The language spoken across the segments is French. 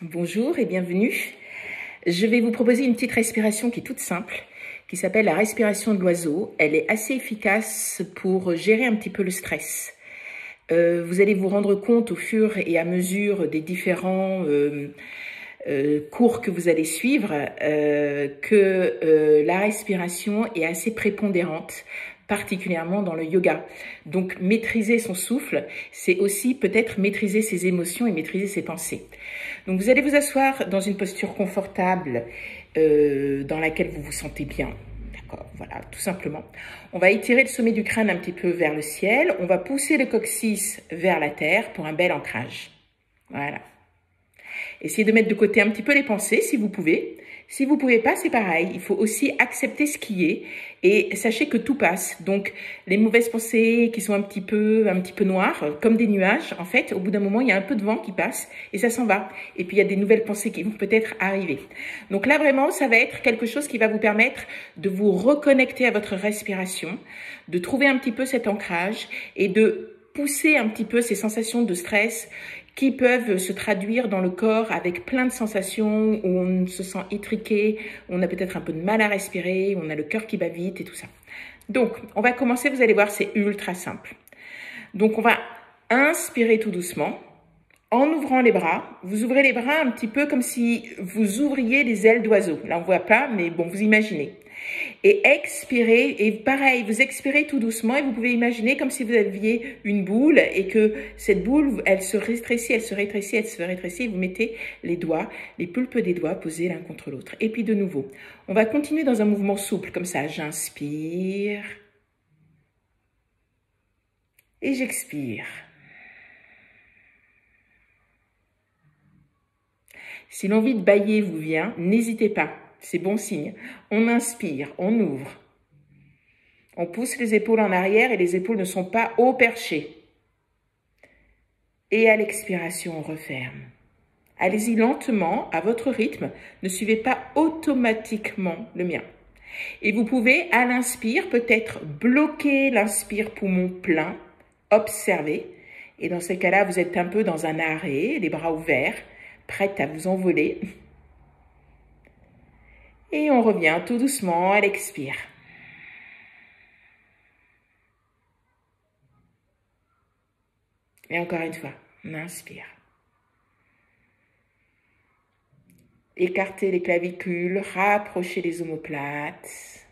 Bonjour et bienvenue. Je vais vous proposer une petite respiration qui est toute simple, qui s'appelle la respiration de l'oiseau. Elle est assez efficace pour gérer un petit peu le stress. Vous allez vous rendre compte au fur et à mesure des différents cours que vous allez suivre que la respiration est assez prépondérante, particulièrement dans le yoga. Donc maîtriser son souffle, c'est aussi peut-être maîtriser ses émotions et maîtriser ses pensées. Donc vous allez vous asseoir dans une posture confortable dans laquelle vous vous sentez bien. D'accord, voilà, tout simplement. On va étirer le sommet du crâne un petit peu vers le ciel. On va pousser le coccyx vers la terre pour un bel ancrage. Voilà. Essayez de mettre de côté un petit peu les pensées si vous pouvez. Si vous ne pouvez pas, c'est pareil. Il faut aussi accepter ce qui est et sachez que tout passe. Donc, les mauvaises pensées qui sont un petit peu noires, comme des nuages, en fait, au bout d'un moment, il y a un peu de vent qui passe et ça s'en va. Et puis, il y a des nouvelles pensées qui vont peut-être arriver. Donc là, vraiment, ça va être quelque chose qui va vous permettre de vous reconnecter à votre respiration, de trouver un petit peu cet ancrage et de pousser un petit peu ces sensations de stress qui peuvent se traduire dans le corps avec plein de sensations où on se sent étriqué, on a peut-être un peu de mal à respirer, on a le cœur qui bat vite et tout ça. Donc, on va commencer, vous allez voir, c'est ultra simple. Donc, on va inspirer tout doucement. En ouvrant les bras, vous ouvrez les bras un petit peu comme si vous ouvriez les ailes d'oiseau. Là, on ne voit pas, mais bon, vous imaginez. Et expirez, et pareil, vous expirez tout doucement et vous pouvez imaginer comme si vous aviez une boule et que cette boule, elle se rétrécit, elle se rétrécit, elle se rétrécit et vous mettez les doigts, les pulpes des doigts posés l'un contre l'autre. Et puis de nouveau, on va continuer dans un mouvement souple comme ça. J'inspire et j'expire. Si l'envie de bâiller vous vient, n'hésitez pas, c'est bon signe. On inspire, on ouvre. On pousse les épaules en arrière et les épaules ne sont pas haut perchées. Et à l'expiration, on referme. Allez-y lentement, à votre rythme. Ne suivez pas automatiquement le mien. Et vous pouvez, à l'inspire, peut-être bloquer l'inspire poumon plein, observer. Et dans ces cas-là, vous êtes un peu dans un arrêt, les bras ouverts, prête à vous envoler. Et on revient tout doucement à l'expire. Et encore une fois, on inspire. Écartez les clavicules, rapprochez les omoplates.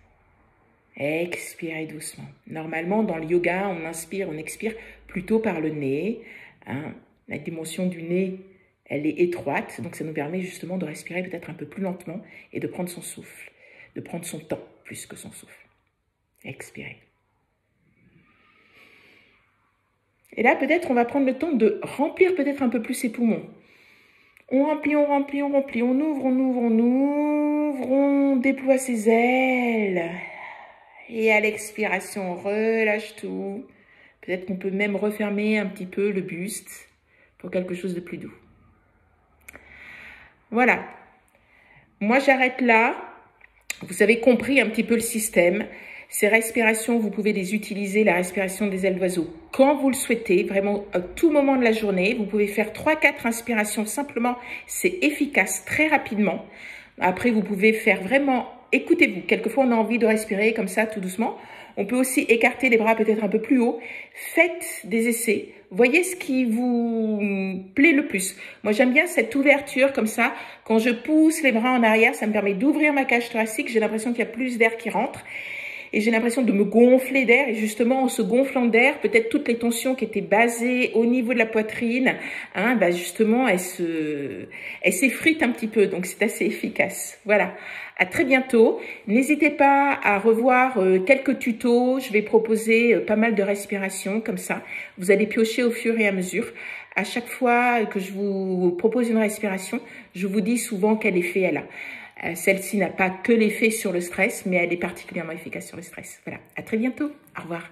Expirez doucement. Normalement, dans le yoga, on inspire, on expire plutôt par le nez. La dimension du nez, elle est étroite, donc ça nous permet justement de respirer peut-être un peu plus lentement et de prendre son souffle, de prendre son temps plus que son souffle. Expirez. Et là, peut-être, on va prendre le temps de remplir peut-être un peu plus ses poumons. On remplit, on remplit, on remplit, on ouvre, on ouvre, on ouvre, on déploie ses ailes. Et à l'expiration, on relâche tout. Peut-être qu'on peut même refermer un petit peu le buste pour quelque chose de plus doux. Voilà. Moi, j'arrête là. Vous avez compris un petit peu le système. Ces respirations, vous pouvez les utiliser, la respiration des ailes d'oiseau, quand vous le souhaitez, vraiment à tout moment de la journée. Vous pouvez faire 3-4 inspirations simplement, c'est efficace très rapidement. Après, vous pouvez faire vraiment, écoutez-vous, quelquefois on a envie de respirer comme ça tout doucement. On peut aussi écarter les bras peut-être un peu plus haut. Faites des essais. Voyez ce qui vous plaît le plus. Moi, j'aime bien cette ouverture comme ça. Quand je pousse les bras en arrière, ça me permet d'ouvrir ma cage thoracique. J'ai l'impression qu'il y a plus d'air qui rentre. Et j'ai l'impression de me gonfler d'air. Et justement, en se gonflant d'air, peut-être toutes les tensions qui étaient basées au niveau de la poitrine, justement, elles s'effritent un petit peu. Donc, c'est assez efficace. Voilà. À très bientôt. N'hésitez pas à revoir quelques tutos. Je vais proposer pas mal de respirations comme ça. Vous allez piocher au fur et à mesure. À chaque fois que je vous propose une respiration, je vous dis souvent quel effet elle a. Celle-ci n'a pas que l'effet sur le stress, mais elle est particulièrement efficace sur le stress. Voilà, à très bientôt. Au revoir.